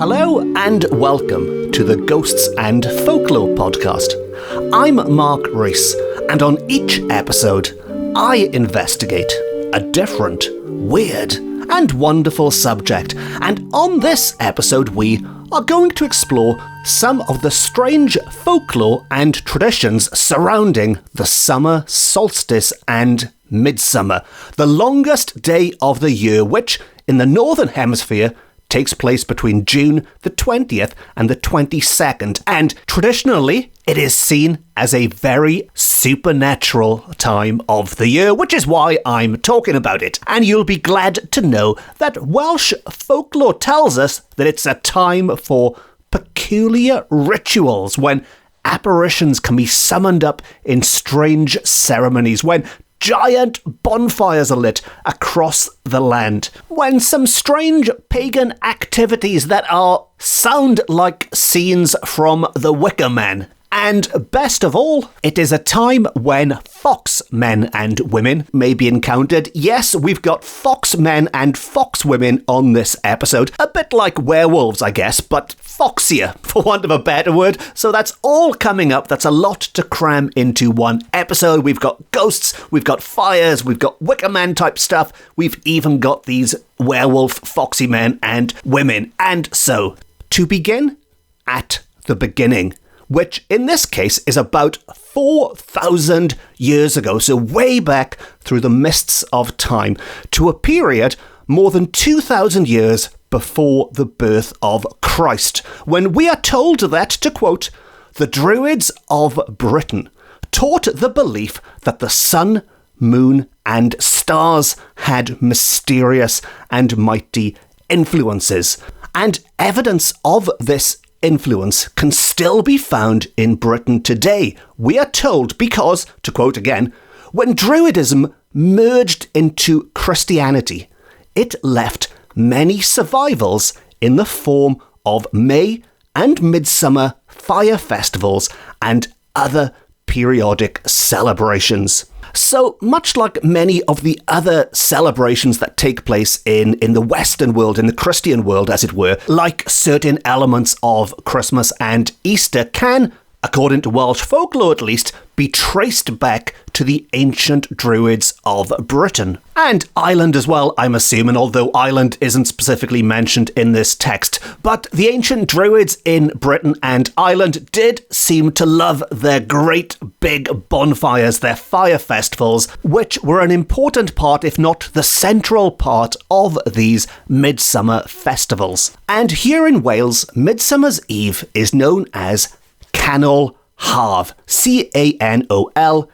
Hello and welcome to the Ghosts and Folklore podcast. I'm Mark Rees, and on each episode, I investigate a different, weird, and wonderful subject. And on this episode, we are going to explore some of the strange folklore and traditions surrounding the summer solstice and Midsummer, the longest day of the year, which in the Northern Hemisphere takes place between June the 20th and the 22nd, and traditionally it is seen as a very supernatural time of the year, which is why I'm talking about it. And you'll be glad to know that Welsh folklore tells us that it's a time for peculiar rituals, when apparitions can be summoned up in strange ceremonies, when giant bonfires are lit across the land, when some strange pagan activities that sound like scenes from the Wicker Man. And best of all, it is a time when fox men and women may be encountered. Yes, we've got fox men and fox women on this episode. A bit like werewolves, I guess, but foxier, for want of a better word. So that's all coming up. That's a lot to cram into one episode. We've got ghosts, we've got fires, we've got Wicker Man type stuff. We've even got these werewolf foxy men and women. And so, to begin at the beginning, which in this case is about 4,000 years ago, so way back through the mists of time, to a period more than 2,000 years before the birth of Christ, when we are told that, to quote, the Druids of Britain taught the belief that the sun, moon, and stars had mysterious and mighty influences, and evidence of this influence can still be found in Britain today. We are told because, to quote again, when Druidism merged into Christianity, it left many survivals in the form of May and Midsummer fire festivals and other periodic celebrations. So, much like many of the other celebrations that take place in the Western world, in the Christian world as it were, like certain elements of Christmas and Easter can, according to Welsh folklore at least, be traced back to the ancient Druids of Britain. And Ireland as well, I'm assuming, although Ireland isn't specifically mentioned in this text. But the ancient Druids in Britain and Ireland did seem to love their great big bonfires, their fire festivals, which were an important part, if not the central part, of these midsummer festivals. And here in Wales, Midsummer's Eve is known as Calan Haf, Canolhaf,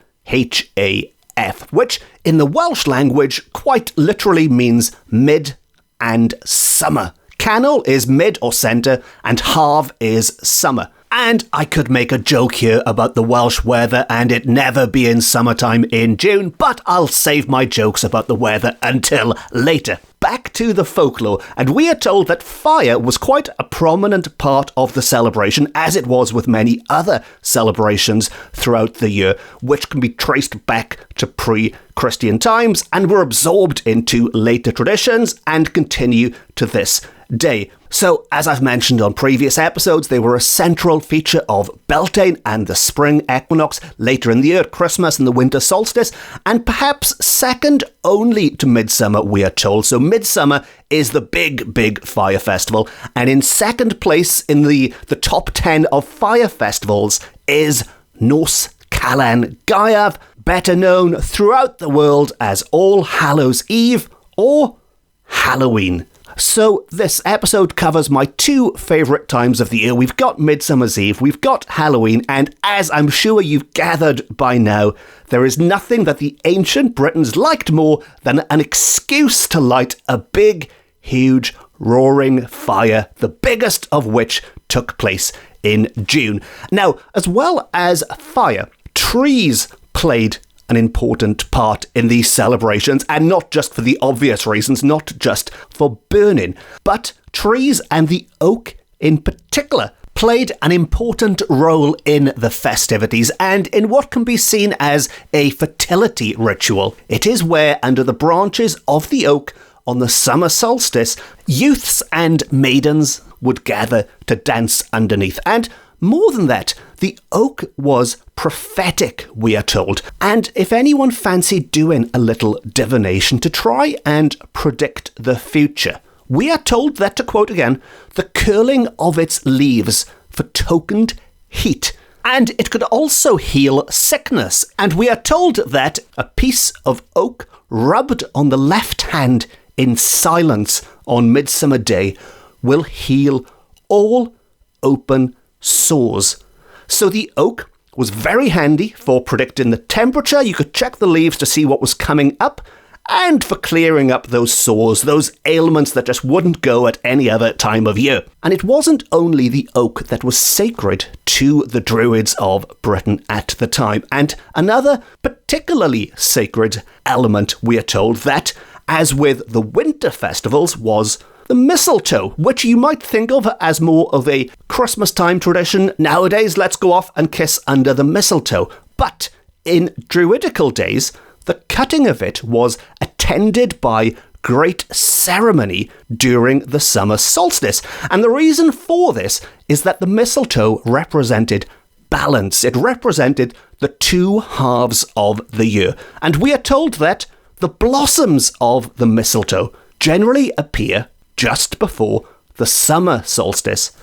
which in the Welsh language quite literally means mid and summer. Canol is mid or centre, and Haf is summer. And I could make a joke here about the Welsh weather and it never being summertime in June, but I'll save my jokes about the weather until later. Back to the folklore, and we are told that fire was quite a prominent part of the celebration, as it was with many other celebrations throughout the year, which can be traced back to pre-Christian times and were absorbed into later traditions and continue to this day. So, as I've mentioned on previous episodes, they were a central feature of Beltane and the spring equinox, later in the year, Christmas and the winter solstice, and perhaps second only to Midsummer, we are told. So Midsummer is the big fire festival, and in second place in the top 10 of fire festivals is Norse Calan Haf, better known throughout the world as All Hallows Eve or Halloween. So this episode covers my two favourite times of the year. We've got Midsummer's Eve, we've got Halloween, and as I'm sure you've gathered by now, there is nothing that the ancient Britons liked more than an excuse to light a big, huge, roaring fire, the biggest of which took place in June. Now, as well as fire, trees played an important part in these celebrations, and not just for the obvious reasons, not just for burning, but trees and the oak in particular played an important role in the festivities and in what can be seen as a fertility ritual. It is where, under the branches of the oak on the summer solstice, youths and maidens would gather to dance underneath. And more than that, the oak was prophetic, we are told. And if anyone fancied doing a little divination to try and predict the future, we are told that, to quote again, the curling of its leaves betokened heat. And it could also heal sickness. And we are told that a piece of oak rubbed on the left hand in silence on Midsummer Day will heal all open sores. So the oak was very handy for predicting the temperature. You could check the leaves to see what was coming up, and for clearing up those sores, those ailments that just wouldn't go at any other time of year. And it wasn't only the oak that was sacred to the Druids of Britain at the time. And another particularly sacred element, we are told, that, as with the winter festivals, was the mistletoe, which you might think of as more of a Christmas time tradition. Nowadays, let's go off and kiss under the mistletoe. But in Druidical days, the cutting of it was attended by great ceremony during the summer solstice. And the reason for this is that the mistletoe represented balance. It represented the two halves of the year. And we are told that the blossoms of the mistletoe generally appear just before the summer solstice,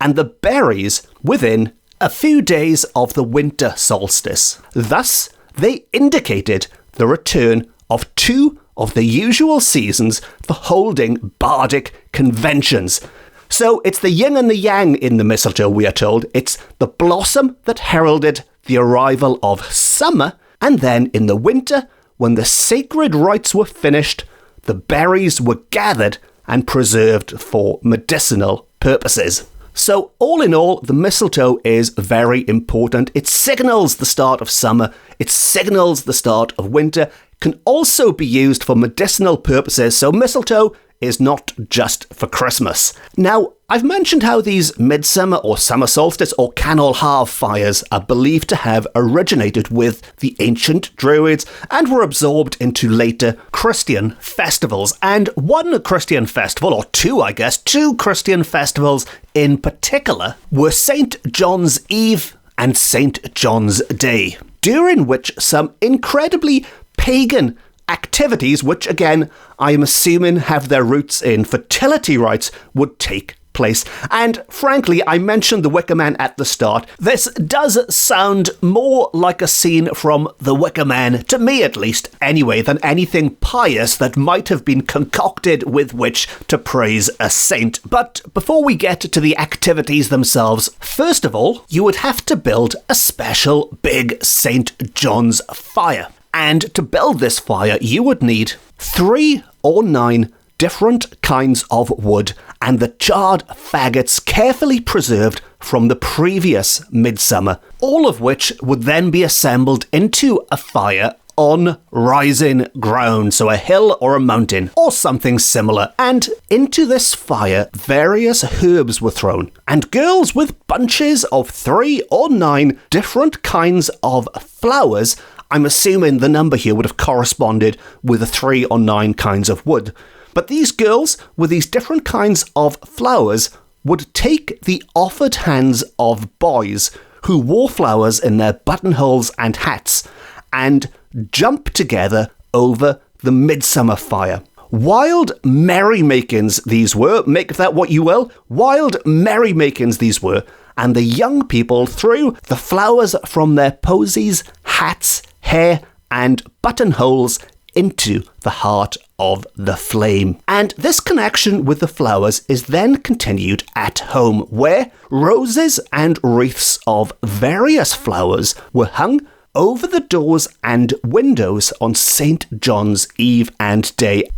and the berries within a few days of the winter solstice. Thus, they indicated the return of two of the usual seasons for holding bardic conventions. So it's the yin and the yang in the mistletoe, we are told. It's the blossom that heralded the arrival of summer, and then in the winter, when the sacred rites were finished, the berries were gathered and preserved for medicinal purposes. So all in all, the mistletoe is very important. It signals the start of summer. It signals the start of winter. It can also be used for medicinal purposes. So mistletoe is not just for Christmas. Now, I've mentioned how these Midsummer or Summer Solstice or Calan Haf fires are believed to have originated with the ancient Druids and were absorbed into later Christian festivals. And one Christian festival, or two Christian festivals in particular, were St. John's Eve and St. John's Day, during which some incredibly pagan activities, which again, I am assuming have their roots in fertility rites, would take place. And frankly, I mentioned the Wicker Man at the start. This does sound more like a scene from the Wicker Man, to me at least anyway, than anything pious that might have been concocted with which to praise a saint. But before we get to the activities themselves, first of all, you would have to build a special big St. John's fire. And to build this fire, you would need 3 or 9 different kinds of wood and the charred faggots carefully preserved from the previous midsummer, all of which would then be assembled into a fire on rising ground, so a hill or a mountain or something similar. And into this fire, various herbs were thrown, and girls with bunches of 3 or 9 different kinds of flowers, I'm assuming the number here would have corresponded with the 3 or 9 kinds of wood. But these girls with these different kinds of flowers would take the offered hands of boys who wore flowers in their buttonholes and hats and jump together over the midsummer fire. Wild merrymakings these were, make of that what you will. Wild merrymakings these were, and the young people threw the flowers from their posies, hats, hair, and buttonholes into the heart of the flame. And this connection with the flowers is then continued at home, where roses and wreaths of various flowers were hung over the doors and windows on St. John's Eve and Day.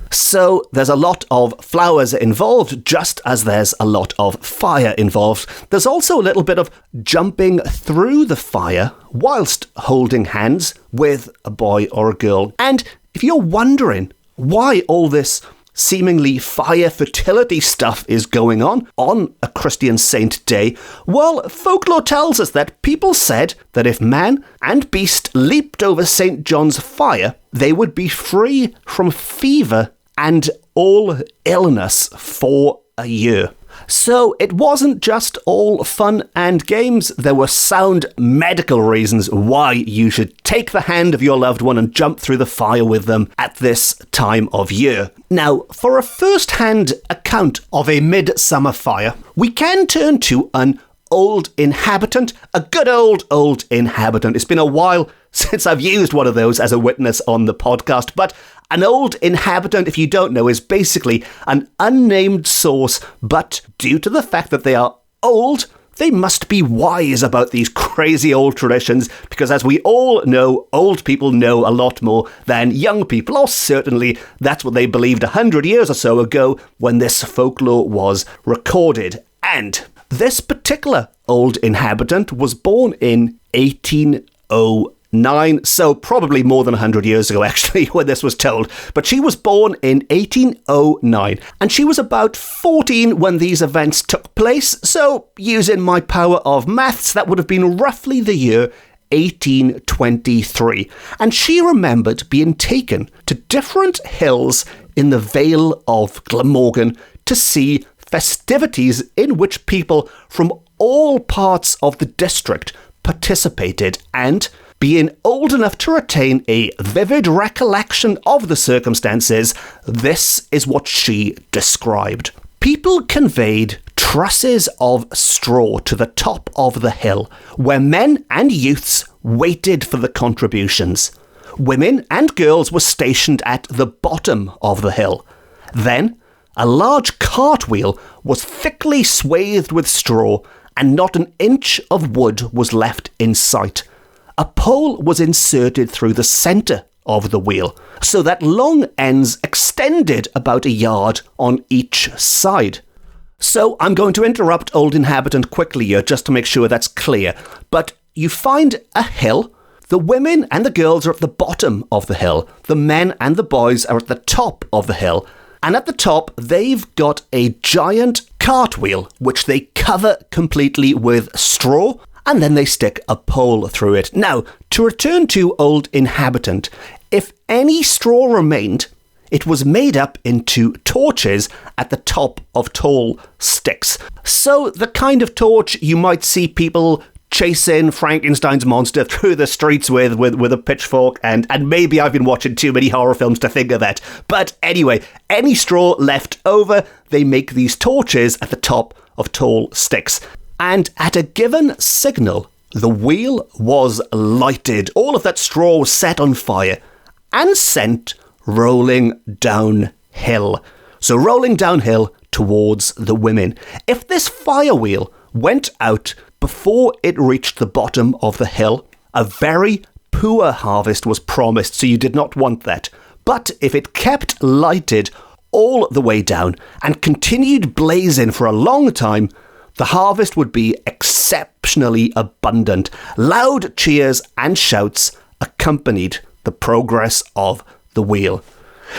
So there's a lot of flowers involved, just as there's a lot of fire involved. There's also a little bit of jumping through the fire whilst holding hands with a boy or a girl. And if you're wondering why all this seemingly fire fertility stuff is going on a Christian Saint Day, well, folklore tells us that people said that if man and beast leaped over St. John's fire, they would be free from fever and all illness for a year. So it wasn't just all fun and games. There were sound medical reasons why you should take the hand of your loved one and jump through the fire with them at this time of year. Now, for a first-hand account of a midsummer fire, we can turn to an old inhabitant, a good old inhabitant. It's been a while since I've used one of those as a witness on the podcast, but an old inhabitant, if you don't know, is basically an unnamed source, but due to the fact that they are old, they must be wise about these crazy old traditions, because as we all know, old people know a lot more than young people, or certainly that's what they believed 100 years or so ago when this folklore was recorded. And this particular old inhabitant was born in 1809, so probably more than 100 years ago, actually, when this was told. But she was born in 1809, and she was about 14 when these events took place, so using my power of maths, that would have been roughly the year 1823. And she remembered being taken to different hills in the Vale of Glamorgan to see festivities in which people from all parts of the district participated, and being old enough to retain a vivid recollection of the circumstances, this is what she described. People conveyed trusses of straw to the top of the hill, where men and youths waited for the contributions. Women and girls were stationed at the bottom of the hill. Then, a large cartwheel was thickly swathed with straw, and not an inch of wood was left in sight. A pole was inserted through the centre of the wheel, so that long ends extended about a yard on each side. So I'm going to interrupt old inhabitant quickly here, just to make sure that's clear. But you find a hill. The women and the girls are at the bottom of the hill. The men and the boys are at the top of the hill. And at the top, they've got a giant cartwheel, which they cover completely with straw, and then they stick a pole through it. Now, to return to old inhabitant, if any straw remained, it was made up into torches at the top of tall sticks. So the kind of torch you might see people chasing Frankenstein's monster through the streets with a pitchfork, and maybe I've been watching too many horror films to think of that. But anyway, any straw left over, they make these torches at the top of tall sticks. And at a given signal, the wheel was lighted. All of that straw was set on fire and sent rolling downhill. So rolling downhill towards the women. If this fire wheel went out before it reached the bottom of the hill, a very poor harvest was promised, so you did not want that. But if it kept lighted all the way down and continued blazing for a long time, the harvest would be exceptionally abundant. Loud cheers and shouts accompanied the progress of the wheel.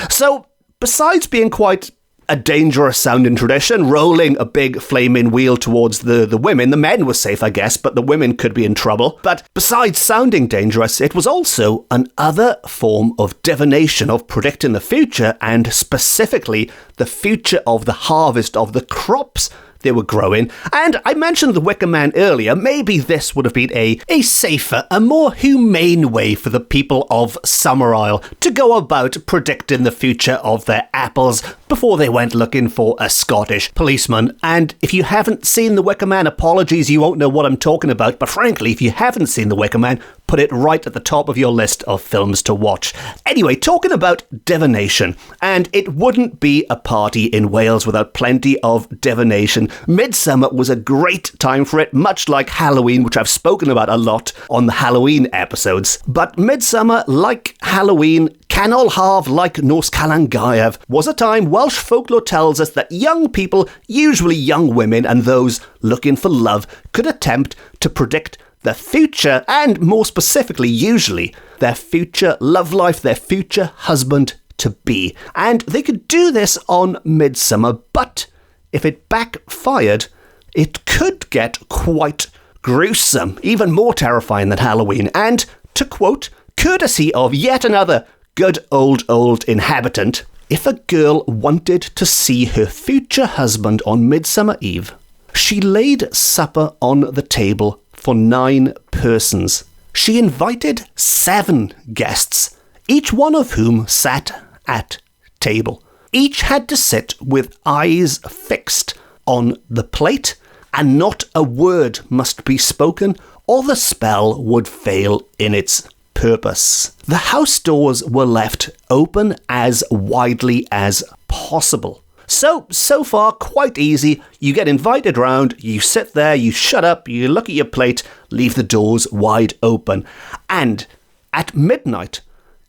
So, besides being quite a dangerous sounding tradition, rolling a big flaming wheel towards the women, the men were safe, I guess, but the women could be in trouble. But besides sounding dangerous, it was also another form of divination, of predicting the future, and specifically the future of the harvest of the crops they were growing. And I mentioned the Wicker Man earlier. Maybe this would have been a safer, a more humane way for the people of Summerisle to go about predicting the future of their apples before they went looking for a Scottish policeman. And if you haven't seen the Wicker Man, apologies, you won't know what I'm talking about. But frankly, if you haven't seen the Wicker Man, put it right at the top of your list of films to watch. Anyway, talking about divination, and it wouldn't be a party in Wales without plenty of divination. Midsummer was a great time for it, much like Halloween, which I've spoken about a lot on the Halloween episodes. But Midsummer, like Halloween, Calan Haf, like Norse Calan Haf, was a time Welsh folklore tells us that young people, usually young women and those looking for love, could attempt to predict the future, and more specifically, usually, their future love life, their future husband-to-be. And they could do this on Midsummer, but if it backfired, it could get quite gruesome, even more terrifying than Halloween. And, to quote, courtesy of yet another good old inhabitant, if a girl wanted to see her future husband on Midsummer Eve, she laid supper on the table for 9 persons. She invited 7 guests, each one of whom sat at table. Each had to sit with eyes fixed on the plate, and not a word must be spoken, or the spell would fail in its purpose. The house doors were left open as widely as possible. So far, quite easy. You get invited round, you sit there, you shut up, you look at your plate, leave the doors wide open. And at midnight,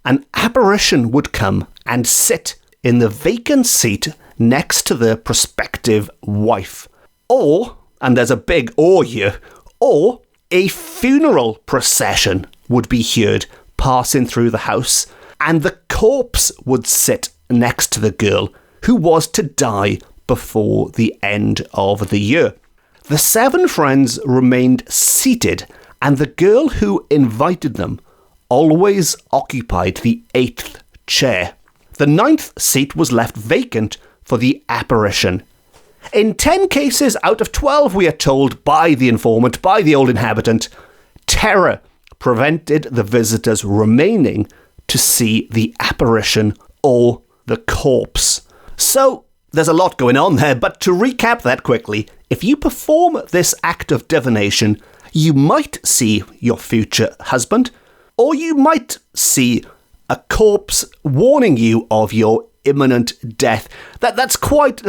an apparition would come and sit in the vacant seat next to the prospective wife. Or, and there's a big or here, or a funeral procession would be heard passing through the house, and the corpse would sit next to the girl who was to die before the end of the year. The 7 friends remained seated, and the girl who invited them always occupied the 8th chair. The 9th seat was left vacant for the apparition. In 10 cases out of 12, we are told by the informant, by the old inhabitant, terror prevented the visitors remaining to see the apparition or the corpse. So, there's a lot going on there, but to recap that quickly, if you perform this act of divination, you might see your future husband, or you might see a corpse warning you of your imminent death. That's quite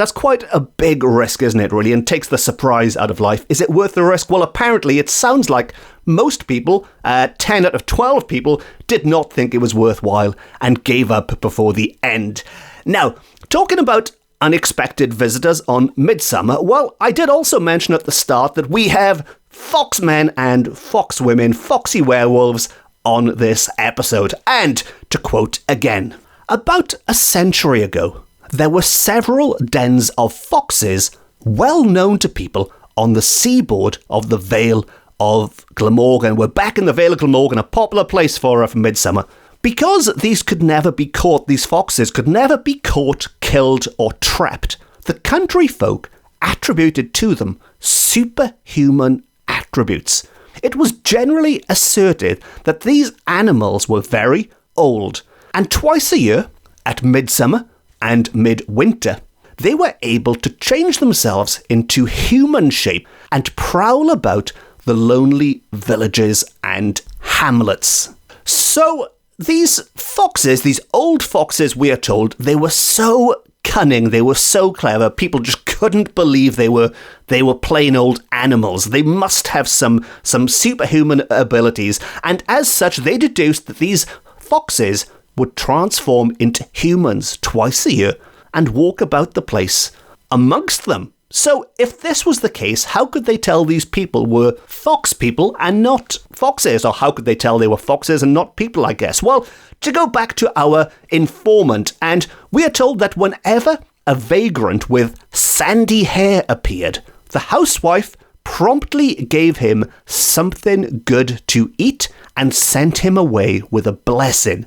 a big risk, isn't it, really, and takes the surprise out of life. Is it worth the risk? Well, apparently it sounds like most people, 10 out of 12 people, did not think it was worthwhile and gave up before the end. Now, talking about unexpected visitors on Midsommar, well, I did also mention at the start that we have foxmen and foxwomen, foxy werewolves, on this episode. And, to quote again, about a century ago, there were several dens of foxes well known to people on the seaboard of the Vale of Glamorgan. We're back in the Vale of Glamorgan, a popular place for Midsommar. Because these could never be caught, these foxes could never be caught, killed, or trapped, the country folk attributed to them superhuman attributes. It was generally asserted that these animals were very old, and twice a year, at midsummer and midwinter, they were able to change themselves into human shape and prowl about the lonely villages and hamlets. So, these foxes, these old foxes, we are told, they were so cunning, they were so clever, people just couldn't believe they were plain old animals. They must have some superhuman abilities, and as such, they deduced that these foxes would transform into humans twice a year and walk about the place amongst them. So, if this was the case, how could they tell these people were fox people and not foxes? Or how could they tell they were foxes and not people, I guess? Well, to go back to our informant, and we are told that whenever a vagrant with sandy hair appeared, the housewife promptly gave him something good to eat and sent him away with a blessing.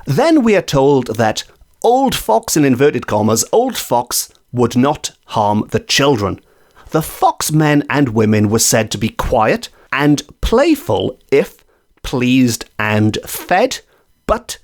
Then we are told that old fox, in inverted commas, old fox would not harm the children. The foxmen and women were said to be quiet and playful if pleased and fed, but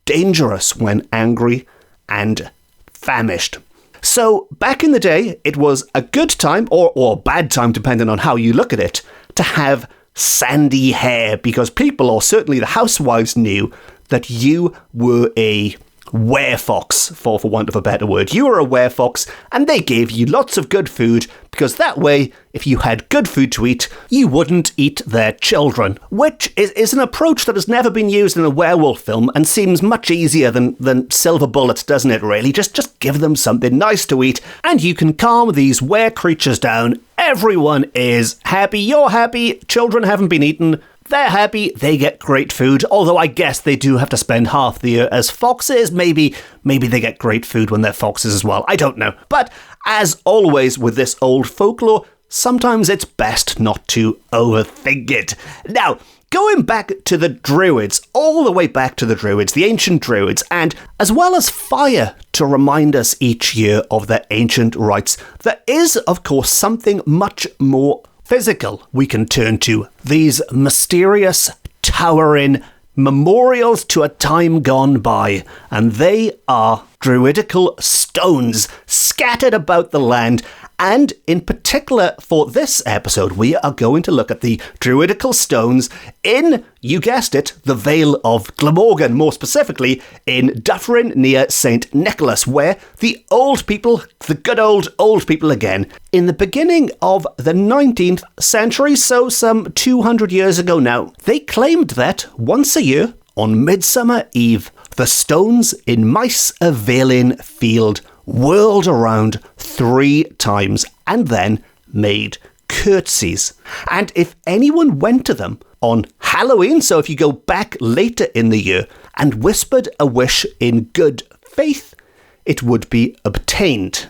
dangerous when angry and famished. So, back in the day, it was a good time, or bad time, depending on how you look at it, to have sandy hair, because people, or certainly the housewives, knew that you were a werefox, for want of a better word. You were a werefox, and they gave you lots of good food, because that way, if you had good food to eat, you wouldn't eat their children, which is an approach that has never been used in a werewolf film and seems much easier than silver bullets, doesn't it, really? Just give them something nice to eat, and you can calm these were creatures down. Everyone is happy, you're happy, children haven't been eaten, they're happy, they get great food, although I guess they do have to spend half the year as foxes. Maybe they get great food when they're foxes as well, I don't know. But as always with this old folklore, sometimes it's best not to overthink it. Now, going back to the Druids, all the way back to the Druids, the ancient Druids, and as well as fire to remind us each year of their ancient rites, there is, of course, something much more physical we can turn to. These mysterious, towering memorials to a time gone by, and they are druidical stones scattered about the land. And in particular, for this episode, we are going to look at the druidical stones in, you guessed it, the Vale of Glamorgan, more specifically in Dyffryn near St. Nicholas, where the old people, the good old people again, in the beginning of the 19th century, so some 200 years ago now, they claimed that once a year, on Midsummer Eve, the stones in Maes y Felin Field whirled around 3 times and then made curtsies. And if anyone went to them on Halloween, so if you go back later in the year and whispered a wish in good faith, it would be obtained.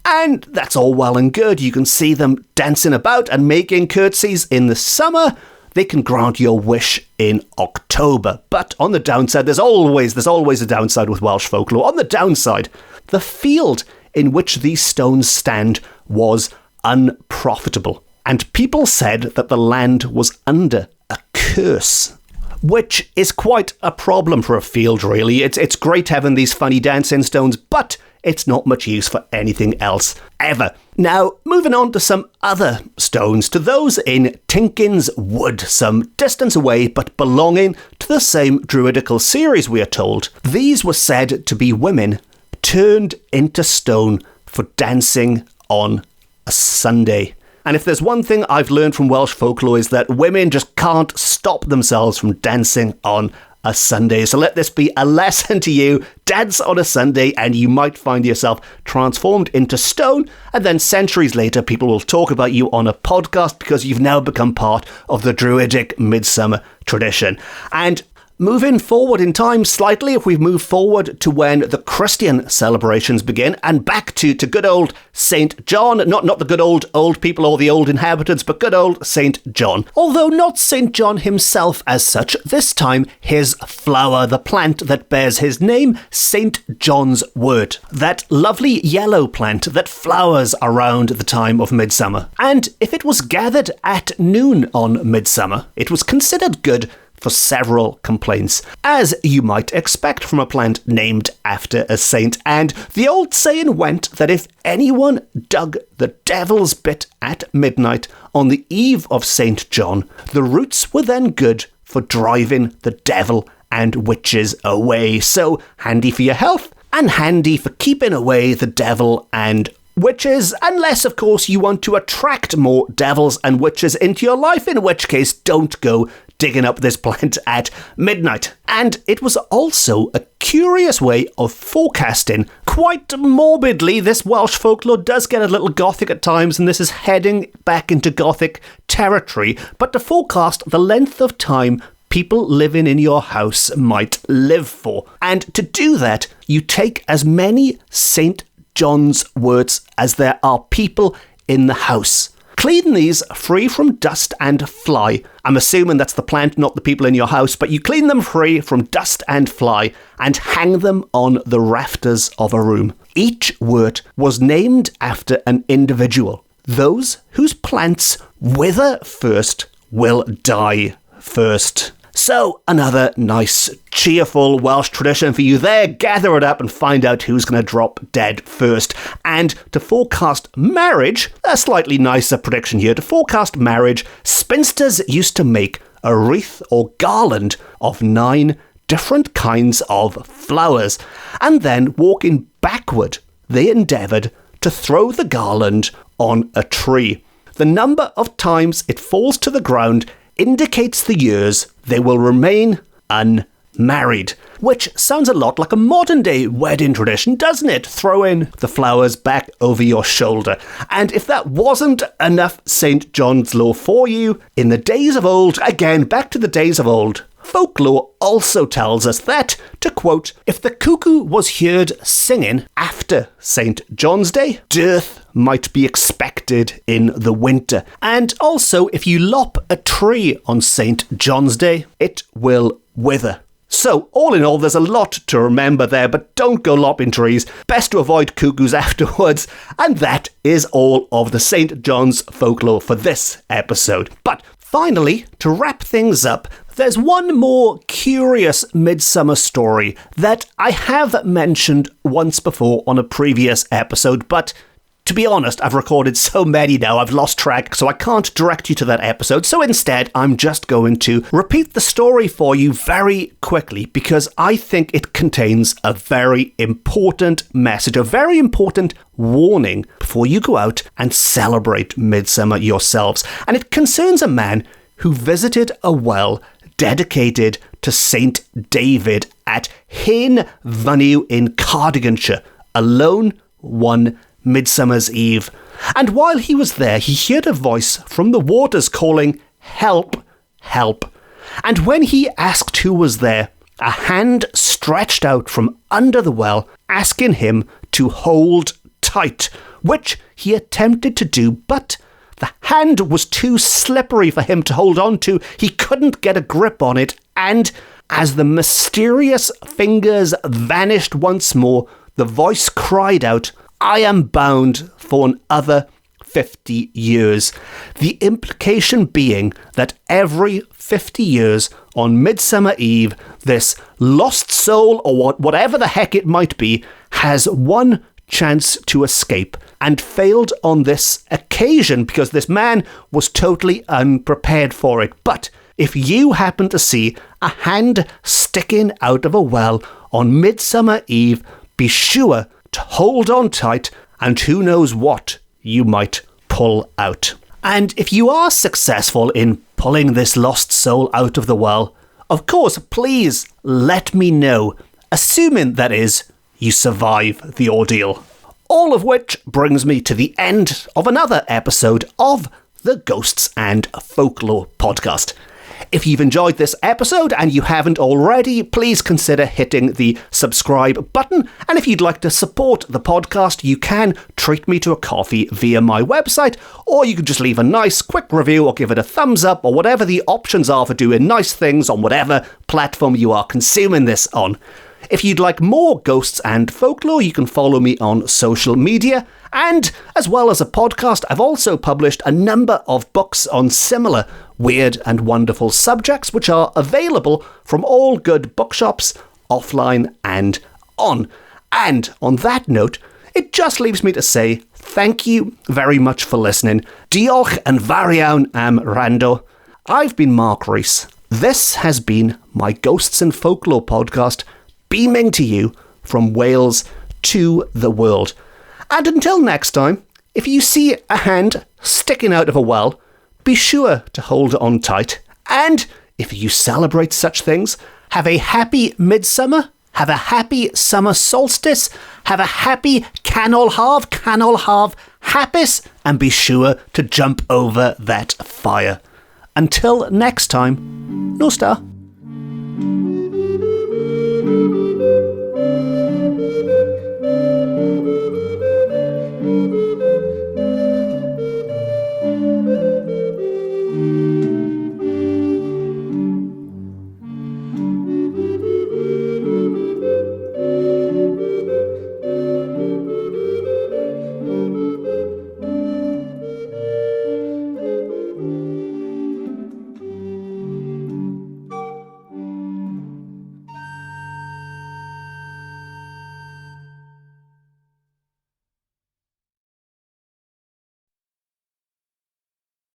And that's all well and good. You can see them dancing about and making curtsies in the summer. They can grant your wish in October. But on the downside, there's always a downside with Welsh folklore. On the downside, the field in which these stones stand was unprofitable, and people said that the land was under a curse, which is quite a problem for a field, really. It's great having these funny dancing stones, but it's not much use for anything else ever. Now, moving on to some other stones, to those in Tinkin's Wood, some distance away but belonging to the same druidical series, we are told. These were said to be women turned into stone for dancing on a Sunday. And if there's one thing I've learned from Welsh folklore is that women just can't stop themselves from dancing on a Sunday. So let this be a lesson to you. Dance on a Sunday and you might find yourself transformed into stone, and then centuries later people will talk about you on a podcast because you've now become part of the druidic midsummer tradition. And moving forward in time slightly, if we move forward to when the Christian celebrations begin, and back to good old St. John, not the good old people or the old inhabitants, but good old St. John. Although not St. John himself as such, this time his flower, the plant that bears his name, St. John's wort. That lovely yellow plant that flowers around the time of Midsummer. And if it was gathered at noon on Midsummer, it was considered good for several complaints, as you might expect from a plant named after a saint. And the old saying went that if anyone dug the devil's bit at midnight on the eve of St. John, the roots were then good for driving the devil and witches away. So handy for your health and handy for keeping away the devil and witches, unless of course you want to attract more devils and witches into your life, in which case don't go digging up this plant at midnight. And it was also a curious way of forecasting. Quite morbidly, this Welsh folklore does get a little gothic at times, and this is heading back into gothic territory, but to forecast the length of time people living in your house might live for. And to do that, you take as many St. John's worts as there are people in the house. Clean these free from dust and fly. I'm assuming that's the plant, not the people in your house, but you clean them free from dust and fly and hang them on the rafters of a room. Each wort was named after an individual. Those whose plants wither first will die first. So, another nice, cheerful Welsh tradition for you there. Gather it up and find out who's going to drop dead first. And to forecast marriage, a slightly nicer prediction here. To forecast marriage, spinsters used to make a wreath or garland of 9 different kinds of flowers. And then, walking backward, they endeavoured to throw the garland on a tree. The number of times it falls to the ground indicates the years they will remain unmarried, which sounds a lot like a modern-day wedding tradition, doesn't it? Throwing the flowers back over your shoulder. And if that wasn't enough St. John's lore for you, in the days of old, again, back to the days of old, Folklore also tells us that, to quote, if the cuckoo was heard singing after St. John's Day, dearth might be expected in the winter. And also, if you lop a tree on St. John's Day, it will wither. So, all in all, there's a lot to remember there, but don't go lopping trees. Best to avoid cuckoos afterwards. And that is all of the St. John's folklore for this episode. But finally, to wrap things up, there's one more curious Midsommar story that I have mentioned once before on a previous episode, but to be honest, I've recorded so many now, I've lost track, so I can't direct you to that episode. So instead, I'm just going to repeat the story for you very quickly because I think it contains a very important message, a very important warning before you go out and celebrate Midsommar yourselves. And it concerns a man who visited a well dedicated to Saint David at Hen Fynyw in Cardiganshire, alone one Midsummer's Eve. And while he was there, he heard a voice from the waters calling, "Help, help." And when he asked who was there, a hand stretched out from under the well, asking him to hold tight, which he attempted to do, but the hand was too slippery for him to hold on to. He couldn't get a grip on it, and as the mysterious fingers vanished once more, the voice cried out, "I am bound for another 50 years. The implication being that every 50 years on Midsummer Eve, this lost soul, or whatever the heck it might be, has one chance to escape, and failed on this occasion because this man was totally unprepared for it. But if you happen to see a hand sticking out of a well on Midsummer Eve, be sure to hold on tight, and who knows what you might pull out. And if you are successful in pulling this lost soul out of the well, of course, please let me know, assuming, that is, you survive the ordeal. All of which brings me to the end of another episode of the Ghosts and Folklore podcast. If you've enjoyed this episode and you haven't already, please consider hitting the subscribe button. And if you'd like to support the podcast, you can treat me to a coffee via my website, or you can just leave a nice quick review or give it a thumbs up, or whatever the options are for doing nice things on whatever platform you are consuming this on. If you'd like more Ghosts and Folklore, you can follow me on social media. And as well as a podcast, I've also published a number of books on similar weird and wonderful subjects, which are available from all good bookshops, offline and on. And on that note, it just leaves me to say thank you very much for listening. Diolch yn fawr iawn am wrando. I've been Mark Rees. This has been my Ghosts and Folklore podcast, beaming to you from Wales to the world. And until next time, if you see a hand sticking out of a well, be sure to hold it on tight. And if you celebrate such things, have a happy Midsummer, have a happy Summer Solstice, have a happy Calan Haf, happies, and be sure to jump over that fire. Until next time, no star.